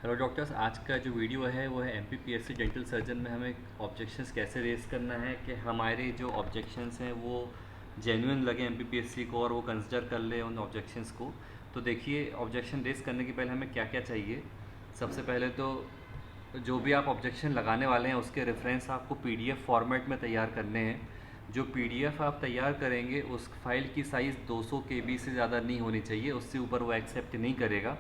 Hello doctors, आज का जो वीडियो है वो है एमपीपीएससी डेंटल सर्जन में हमें ऑब्जेक्शंस कैसे रेस करना है कि हमारे जो ऑब्जेक्शंस हैं वो जेन्युइन लगे एमपीपीएससी को और वो कंसिडर कर ले उन ऑब्जेक्शंस को। तो देखिए, ऑब्जेक्शन रेस करने के पहले हमें क्या क्या चाहिए। सबसे पहले तो जो भी आप ऑब्जेक्शन लगाने वाले हैं उसके रेफरेंस आपको पीडीएफ फॉर्मेट में तैयार करने हैं। जो पीडीएफ आप तैयार करेंगे उस फाइल की साइज़ 200 केबी से ज़्यादा नहीं होनी चाहिए, उससे ऊपर वो एक्सेप्ट नहीं करेगा।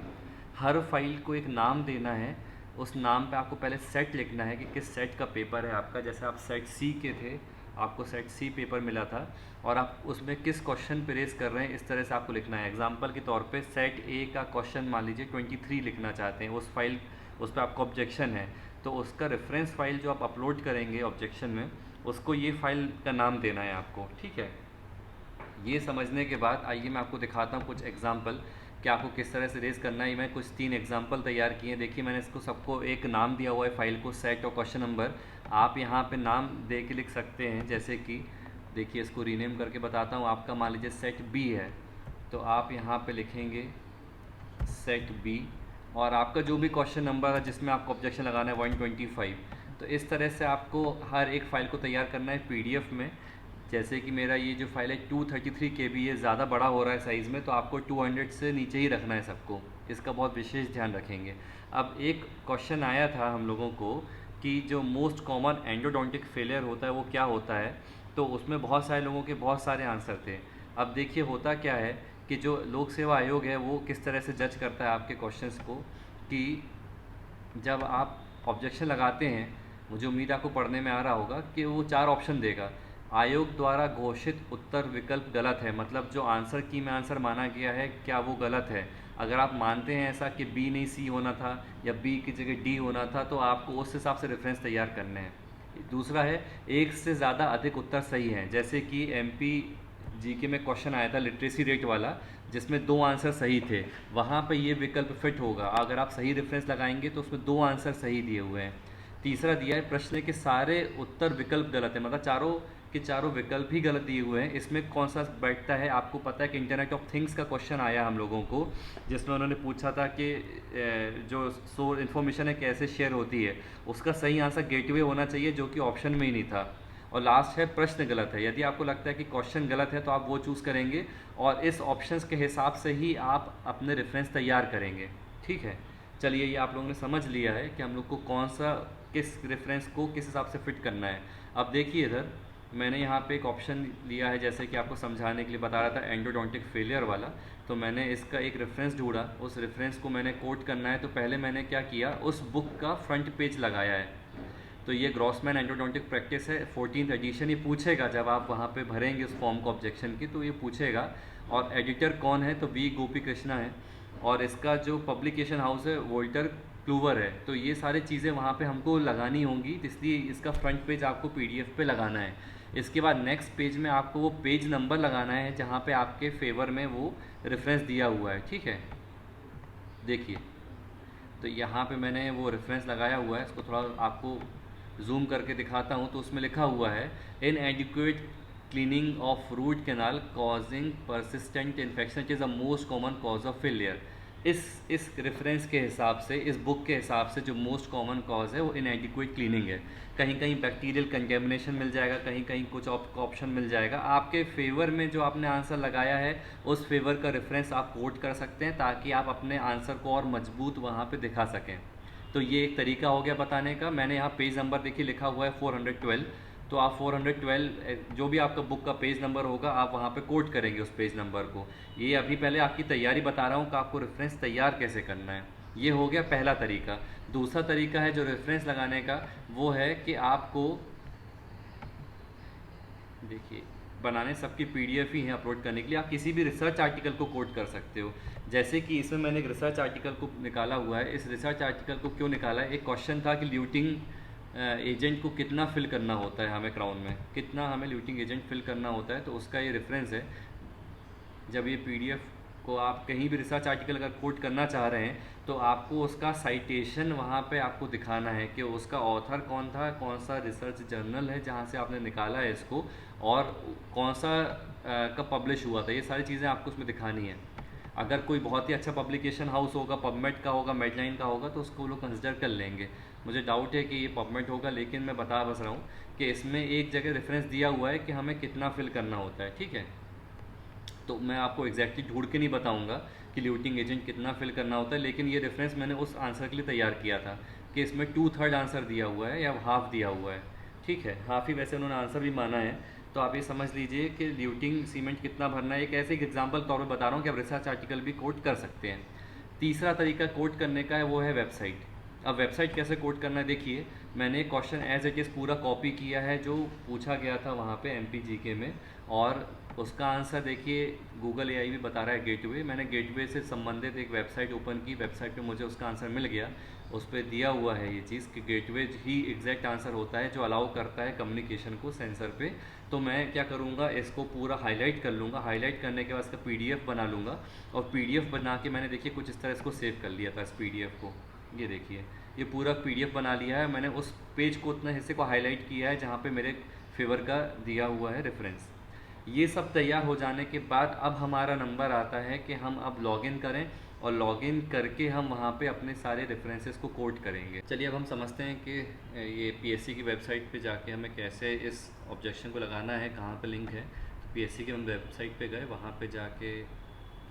हर फाइल को एक नाम देना है। उस नाम पे आपको पहले सेट लिखना है कि किस सेट का पेपर है आपका। जैसे आप सेट सी के थे, आपको सेट सी पेपर मिला था और आप उसमें किस क्वेश्चन पे रेस कर रहे हैं, इस तरह से आपको लिखना है। एग्जांपल के तौर पे सेट ए का क्वेश्चन मान लीजिए 23 लिखना चाहते हैं, उस फाइल उस पर आपको ऑब्जेक्शन है, तो उसका रेफरेंस फाइल जो आप अपलोड करेंगे ऑब्जेक्शन में, उसको ये फाइल का नाम देना है आपको। ठीक है, ये समझने के बाद आइए मैं आपको दिखाता हूँ कुछ एग्जाम्पल कि आपको किस तरह से रेज़ करना है। मैं कुछ 3 एग्जाम्पल तैयार किए हैं। देखिए, मैंने इसको सबको एक नाम दिया हुआ है फाइल को, सेट और क्वेश्चन नंबर। आप यहाँ पे नाम दे के लिख सकते हैं, जैसे कि देखिए इसको रीनेम करके बताता हूँ। आपका मान लीजिए सेट बी है, तो आप यहाँ पे लिखेंगे सेट बी और आपका जो भी क्वेश्चन नंबर है जिसमें आपको ऑब्जेक्शन लगाना है 125। तो इस तरह से आपको हर एक फ़ाइल को तैयार करना है पीडीएफ में। जैसे कि मेरा ये जो फाइल है 233 KB है, ज़्यादा बड़ा हो रहा है साइज़ में, तो आपको 200 से नीचे ही रखना है सबको। इसका बहुत विशेष ध्यान रखेंगे। अब एक क्वेश्चन आया था हम लोगों को कि जो मोस्ट कॉमन एंडोडोंटिक फेलियर होता है वो क्या होता है, तो उसमें बहुत सारे लोगों के बहुत सारे आंसर थे। अब देखिए होता क्या है कि जो लोक सेवा आयोग है वो किस तरह से जज करता है आपके क्वेश्चंस को, कि जब आप ऑब्जेक्शन लगाते हैं, मुझे उम्मीद आपको पढ़ने में आ रहा होगा कि वो 4 ऑप्शन देगा। आयोग द्वारा घोषित उत्तर विकल्प गलत है, मतलब जो आंसर की में आंसर माना गया है क्या वो गलत है। अगर आप मानते हैं ऐसा कि बी नहीं सी होना था या बी की जगह डी होना था, तो आपको उस हिसाब से रेफरेंस तैयार करने हैं। दूसरा है एक से ज़्यादा अधिक उत्तर सही हैं, जैसे कि एमपी जीके में क्वेश्चन आया था लिटरेसी रेट वाला, जिसमें 2 आंसर सही थे, वहाँ पे ये विकल्प फिट होगा। अगर आप सही रेफरेंस लगाएंगे तो उसमें 2 आंसर सही दिए हुए हैं। तीसरा दिया है प्रश्न के सारे उत्तर विकल्प गलत है, मतलब चारों के चारों विकल्प ही गलत दिए हुए हैं। इसमें कौन सा बैठता है आपको पता है कि इंटरनेट ऑफ थिंग्स का क्वेश्चन आया हम लोगों को, जिसमें उन्होंने पूछा था कि जो सोर्स इन्फॉर्मेशन है कैसे शेयर होती है। उसका सही आंसर गेटवे होना चाहिए, जो कि ऑप्शन में ही नहीं था। और लास्ट है प्रश्न गलत है। यदि आपको लगता है कि क्वेश्चन गलत है तो आप वो चूज़ करेंगे और इस ऑप्शंस के हिसाब से ही आप अपने रेफरेंस तैयार करेंगे। ठीक है, चलिए ये आप लोगों ने समझ लिया है कि हम लोग को कौन सा किस रेफरेंस को किस हिसाब से फिट करना है। अब देखिए इधर मैंने यहाँ पे एक ऑप्शन लिया है, जैसे कि आपको समझाने के लिए बता रहा था एंडोडोंटिक फेलियर वाला। तो मैंने इसका एक रेफरेंस ढूंढा, उस रेफरेंस को मैंने कोट करना है। तो पहले मैंने क्या किया, उस बुक का फ्रंट पेज लगाया है। तो ये ग्रॉसमैन एंडोडोंटिक प्रैक्टिस है, 14th एडिशन। ये पूछेगा जब आप वहाँ पे भरेंगे उस फॉर्म को ऑब्जेक्शन की, तो ये पूछेगा। और एडिटर कौन है, तो वी गोपी कृष्णा है। और इसका जो पब्लिकेशन हाउस है वोल्टर क्लूवर है। तो ये सारी चीज़ें वहाँ पे हमको लगानी होंगी, इसलिए इसका फ्रंट पेज आपको पीडीएफ पे लगाना है। इसके बाद नेक्स्ट पेज में आपको वो पेज नंबर लगाना है जहाँ पे आपके फेवर में वो रेफरेंस दिया हुआ है। ठीक है, देखिए तो यहाँ पे मैंने वो रेफरेंस लगाया हुआ है। इसको थोड़ा आपको जूम करके दिखाता हूँ। तो उसमें लिखा हुआ है inadequate cleaning of root canal causing persistent infection it is the most common cause of failure. इस रेफरेंस के हिसाब से, इस बुक के हिसाब से जो मोस्ट कॉमन कॉज है वो इनएडिक्वेट क्लीनिंग है। कहीं कहीं बैक्टीरियल कंटेमिनेशन मिल जाएगा, कहीं कहीं कुछ ऑप्शन मिल जाएगा। आपके फेवर में जो आपने आंसर लगाया है उस फेवर का रेफरेंस आप कोट कर सकते हैं, ताकि आप अपने आंसर को और मजबूत वहाँ पे दिखा सकें। तो ये एक तरीका हो गया बताने का। मैंने यहाँ पेज नंबर देखिए लिखा हुआ है 412। तो आप 412 जो भी आपका बुक का पेज नंबर होगा आप वहाँ पे कोट करेंगे उस पेज नंबर को। ये अभी पहले आपकी तैयारी बता रहा हूँ कि आपको रेफरेंस तैयार कैसे करना है। ये हो गया पहला तरीका। दूसरा तरीका है जो रेफरेंस लगाने का, वो है कि आपको देखिए बनाने सबकी पीडीएफ ही हैं अपलोड करने के लिए। आप किसी भी रिसर्च आर्टिकल को कोट कर सकते हो। जैसे कि इसमें मैंने एक रिसर्च आर्टिकल को निकाला हुआ है। इस रिसर्च आर्टिकल को क्यों निकाला है, एक क्वेश्चन था कि ल्यूटिंग एजेंट को कितना फिल करना होता है हमें क्राउन में, कितना हमें ल्यूटिंग एजेंट फिल करना होता है, तो उसका ये रेफरेंस है। जब ये पीडीएफ को आप कहीं भी रिसर्च आर्टिकल अगर कोट करना चाह रहे हैं तो आपको उसका साइटेशन वहाँ पे आपको दिखाना है कि उसका ऑथर कौन था, कौन सा रिसर्च जर्नल है जहाँ से आपने निकाला है इसको, और कौन सा कब पब्लिश हुआ था। ये सारी चीज़ें आपको उसमें दिखानी है। अगर कोई बहुत ही अच्छा पब्लिकेशन हाउस होगा, पबमेड का होगा, मेडलाइन का होगा, तो उसको वो लोग कंसिडर कर लेंगे। मुझे डाउट है कि ये पबमेड होगा, लेकिन मैं बता बस रहा हूँ कि इसमें एक जगह रेफरेंस दिया हुआ है कि हमें कितना फिल करना होता है, ठीक है। तो मैं आपको एग्जैक्टली ढूंढ के नहीं बताऊंगा कि ल्यूटिंग एजेंट कितना फिल करना होता है, लेकिन ये रेफरेंस मैंने उस आंसर के लिए तैयार किया था कि इसमें 2/3 आंसर दिया हुआ है या हाफ दिया हुआ है, ठीक है। हाफ ही वैसे उन्होंने आंसर भी माना है। तो आप ये समझ लीजिए कि ल्यूटिंग सीमेंट कितना भरना है। एक ऐसे एग्जाम्पल तौर पर बता रहा हूँ कि आप रिसर्च आर्टिकल भी कोट कर सकते हैं। तीसरा तरीका कोट करने का है, वो है वेबसाइट। अब वेबसाइट कैसे कोट करना है, देखिए मैंने क्वेश्चन एज इट इज़ पूरा कॉपी किया है जो पूछा गया था वहाँ पे MPGK में, और उसका आंसर देखिए गूगल AI भी बता रहा है गेटवे। मैंने गेटवे से संबंधित एक वेबसाइट ओपन की, वेबसाइट पे मुझे उसका आंसर मिल गया। उस पर दिया हुआ है ये चीज़ कि गेटवे ही एग्जैक्ट आंसर होता है जो अलाउ करता है कम्युनिकेशन को सेंसर पे। तो मैं क्या करूँगा, इसको पूरा हाईलाइट कर लूँगा, हाईलाइट करने के बाद इसका PDF बना लूँगा, और PDF बना के मैंने देखिए कुछ इस तरह इसको सेव कर लिया था इस PDF को। ये देखिए ये पूरा PDF बना लिया है मैंने। उस पेज को, उतने हिस्से को हाईलाइट किया है जहाँ पे मेरे फेवर का दिया हुआ है रेफरेंस। ये सब तैयार हो जाने के बाद अब हमारा नंबर आता है कि हम अब लॉगिन करें, और लॉगिन करके हम वहाँ पे अपने सारे रेफरेंसेस को कोड करेंगे। चलिए अब हम समझते हैं कि ये PSC की वेबसाइट पे जाके हमें कैसे इस ऑब्जेक्शन को लगाना है, कहाँ पे लिंक है। तो PSC की हम वेबसाइट पे गए, वहाँ पे जाके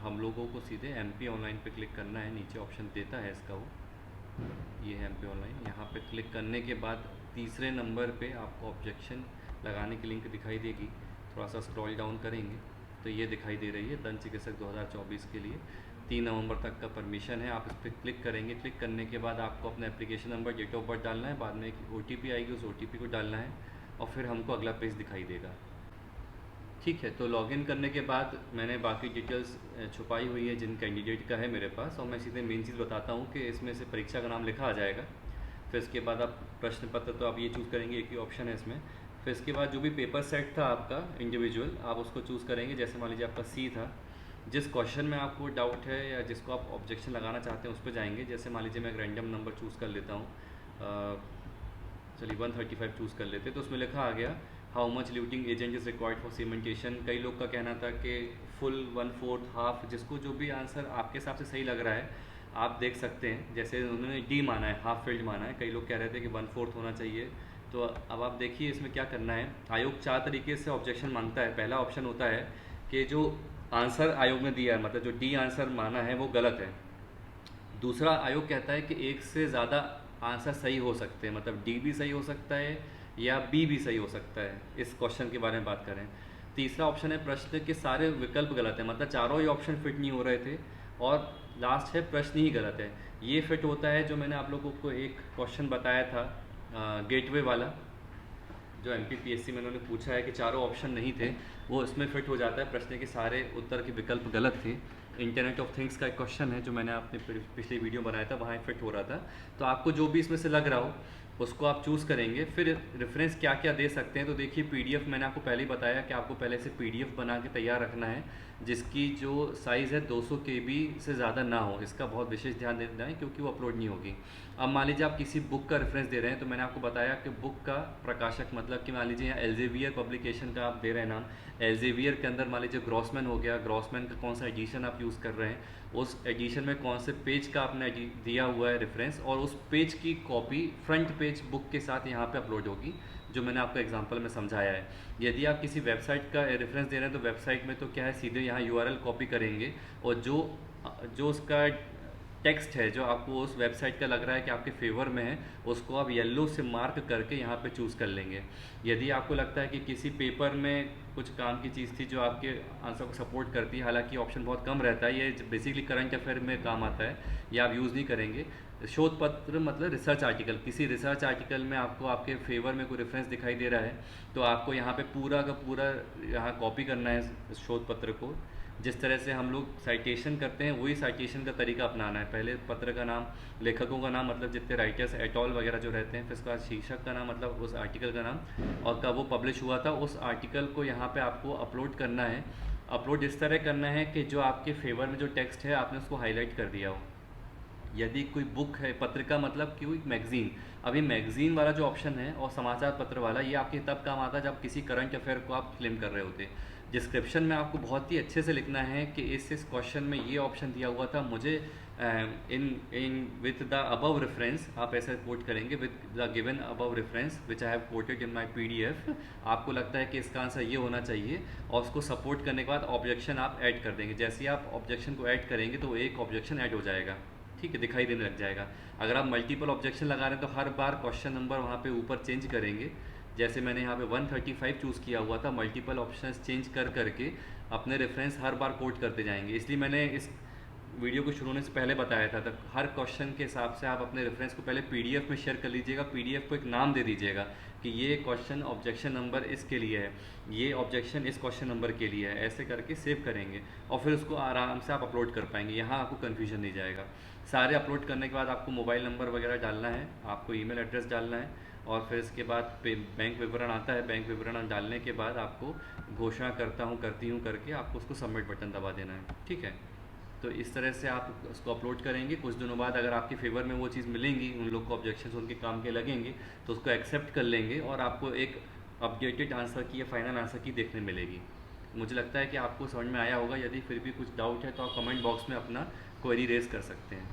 हम लोगों को सीधे MP ऑनलाइन पे क्लिक करना है। नीचे ऑप्शन देता है इसका, वो ये है MP ऑनलाइन। यहाँ पे क्लिक करने के बाद तीसरे नंबर पे आपको ऑब्जेक्शन लगाने की लिंक दिखाई देगी। थोड़ा सा स्क्रॉल डाउन करेंगे तो ये दिखाई दे रही है, दंत चिकित्सक 2024 के लिए 3 नवंबर तक का परमिशन है। आप इस पर क्लिक करेंगे। क्लिक करने के बाद आपको अपना application number, date of birth डालना है, बाद में एक OTP आएगी, उस OTP को डालना है, और फिर हमको अगला पेज दिखाई देगा, ठीक है। तो लॉगिन करने के बाद मैंने बाकी डिटेल्स छुपाई हुई है जिन कैंडिडेट का है मेरे पास, और मैं सीधे मेन चीज़ बताता हूँ कि इसमें से परीक्षा का नाम लिखा आ जाएगा। फिर इसके बाद आप प्रश्न पत्र, तो आप ये चूज़ करेंगे, एक ही ऑप्शन है इसमें। फिर इसके बाद जो भी पेपर सेट था आपका इंडिविजुअल, आप उसको चूज़ करेंगे। जैसे मान लीजिए आपका C था, जिस क्वेश्चन में आपको डाउट है या जिसको आप ऑब्जेक्शन लगाना चाहते हैं उस पर जाएंगे। जैसे मान लीजिए मैं एक रैंडम नंबर चूज़ कर लेता हूँ, चलिए 135 चूज़ कर लेते। तो उसमें लिखा आ गया, how much luting agent is required for cementation. कई लोग का कहना था कि फुल, 1/4, हाफ, जिसको जो भी आंसर आपके हिसाब से सही लग रहा है आप देख सकते हैं। जैसे उन्होंने D माना है, हाफ फील्ड माना है, कई लोग कह रहे थे कि 1/4 होना चाहिए। तो अब आप देखिए इसमें क्या करना है। आयोग 4 तरीके से ऑब्जेक्शन मांगता है। पहला ऑप्शन होता है कि जो आंसर आयोग ने दिया है, मतलब जो D आंसर माना है वो गलत है। दूसरा, आयोग कहता है कि एक से ज़्यादा आंसर सही हो सकते हैं, मतलब D भी सही हो सकता है या B भी सही हो सकता है, इस क्वेश्चन के बारे में बात करें। तीसरा ऑप्शन है प्रश्न के सारे विकल्प गलत है, मतलब चारों ही ऑप्शन फिट नहीं हो रहे थे। और लास्ट है प्रश्न ही गलत है। ये फिट होता है जो मैंने आप लोगों को एक क्वेश्चन बताया था गेटवे वाला, जो MPPSC में उन्होंने पूछा है कि चारों ऑप्शन नहीं थे, वो इसमें फिट हो जाता है। प्रश्न के सारे उत्तर के विकल्प गलत थे। इंटरनेट ऑफ थिंग्स का एक क्वेश्चन है जो मैंने अपने पिछली वीडियो बनाया था, वहाँ फिट हो रहा था। तो आपको जो भी इसमें से लग रहा हो उसको आप चूज़ करेंगे। फिर रेफरेंस क्या क्या दे सकते हैं, तो देखिए PDF मैंने आपको पहले ही बताया कि आपको पहले से PDF बना के तैयार रखना है, जिसकी जो साइज़ है 200 KB से ज़्यादा ना हो। इसका बहुत विशेष ध्यान देना है क्योंकि वो अपलोड नहीं होगी। अब मान लीजिए आप किसी बुक का रेफरेंस दे रहे हैं, तो मैंने आपको बताया कि बुक का प्रकाशक, मतलब कि मान लीजिए यहाँ एल्जेवियर पब्लिकेशन का आप दे रहे हैं नाम, एल्जेवियर के अंदर मान लीजिए ग्रॉसमैन हो गया, ग्रॉसमैन का कौन सा एडिशन आप यूज़ कर रहे हैं, उस एडिशन में कौन से पेज का आपने दिया हुआ है रेफरेंस, और उस पेज की कॉपी फ्रंट पेज बुक के साथ यहाँ पे अपलोड होगी, जो मैंने आपको एग्जांपल में समझाया है। यदि आप किसी वेबसाइट का रेफरेंस दे रहे हैं तो वेबसाइट में तो क्या है, सीधे यहाँ URL कॉपी करेंगे, और जो उसका टेक्स्ट है जो आपको उस वेबसाइट का लग रहा है कि आपके फेवर में है, उसको आप येलो से मार्क करके यहाँ पे चूज़ कर लेंगे। यदि आपको लगता है कि किसी पेपर में कुछ काम की चीज़ थी जो आपके आंसर को सपोर्ट करती है, हालांकि ऑप्शन बहुत कम रहता है, ये बेसिकली करंट अफेयर में काम आता है, ये आप यूज़ नहीं करेंगे। शोध पत्र मतलब रिसर्च आर्टिकल, किसी रिसर्च आर्टिकल में आपको आपके फेवर में कोई रेफरेंस दिखाई दे रहा है, तो आपको यहाँ पे पूरा का पूरा यहाँ कॉपी करना है शोध पत्र को। जिस तरह से हम लोग साइटेशन करते हैं वही साइटेशन का तरीका अपनाना है। पहले पत्र का नाम, लेखकों का नाम, मतलब जितने राइटर्स एटॉल वगैरह जो रहते हैं, फिर उसके बाद शीर्षक का नाम, मतलब उस आर्टिकल का नाम, और कब वो पब्लिश हुआ था, उस आर्टिकल को यहाँ पे आपको अपलोड करना है। अपलोड इस तरह करना है कि जो आपके फेवर में जो टेक्स्ट है आपने उसको हाईलाइट कर दिया हो। यदि कोई बुक है, पत्रिका मतलब कोई मैगजीन, अभी मैगजीन वाला जो ऑप्शन है और समाचार पत्र वाला, ये आपके तब काम आता है जब किसी करंट अफेयर को आप क्लेम कर रहे होते। डिस्क्रिप्शन में आपको बहुत ही अच्छे से लिखना है कि इस क्वेश्चन में ये ऑप्शन दिया हुआ था, मुझे in in with the above reference, आप ऐसा कोट करेंगे, with the given above reference which I have quoted in my PDF, आपको लगता है कि इसका आंसर ये होना चाहिए, और उसको सपोर्ट करने के बाद ऑब्जेक्शन आप ऐड कर देंगे। जैसे ही आप ऑब्जेक्शन को ऐड करेंगे तो एक ऑब्जेक्शन ऐड हो जाएगा, ठीक है, दिखाई देने लग जाएगा। अगर आप मल्टीपल ऑब्जेक्शन लगा रहे हैं तो हर बार क्वेश्चन नंबर वहाँ पे ऊपर चेंज करेंगे। जैसे मैंने यहाँ पे 135 चूज़ किया हुआ था, मल्टीपल ऑप्शंस चेंज कर करके अपने रेफरेंस हर बार कोट करते जाएंगे। इसलिए मैंने इस वीडियो को शुरू होने से पहले बताया था, तो हर क्वेश्चन के हिसाब से आप अपने रेफरेंस को पहले पीडीएफ में शेयर कर लीजिएगा, पीडीएफ को एक नाम दे दीजिएगा कि ये क्वेश्चन ऑब्जेक्शन नंबर इसके लिए है, ये ऑब्जेक्शन इस क्वेश्चन नंबर के लिए है, ऐसे करके सेव करेंगे और फिर उसको आराम से आप अपलोड कर पाएंगे। यहाँ आपको कन्फ्यूजन नहीं जाएगा। सारे अपलोड करने के बाद आपको मोबाइल नंबर वगैरह डालना है, आपको ईमेल एड्रेस डालना है, और फिर इसके बाद बैंक विवरण आता है, बैंक विवरण डालने के बाद आपको घोषणा करता हूँ, करती हूँ करके आपको उसको सबमिट बटन दबा देना है, ठीक है। तो इस तरह से आप उसको अपलोड करेंगे। कुछ दिनों बाद अगर आपके फेवर में वो चीज़ मिलेंगी, उन लोग को ऑब्जेक्शंस उनके काम के लगेंगे, तो उसको एक्सेप्ट कर लेंगे और आपको एक अपडेटेड आंसर की या फाइनल आंसर की देखने मिलेगी। मुझे लगता है कि आपको समझ में आया होगा। यदि फिर भी कुछ डाउट है तो आप कमेंट बॉक्स में अपना क्वेरी रेज़ कर सकते हैं।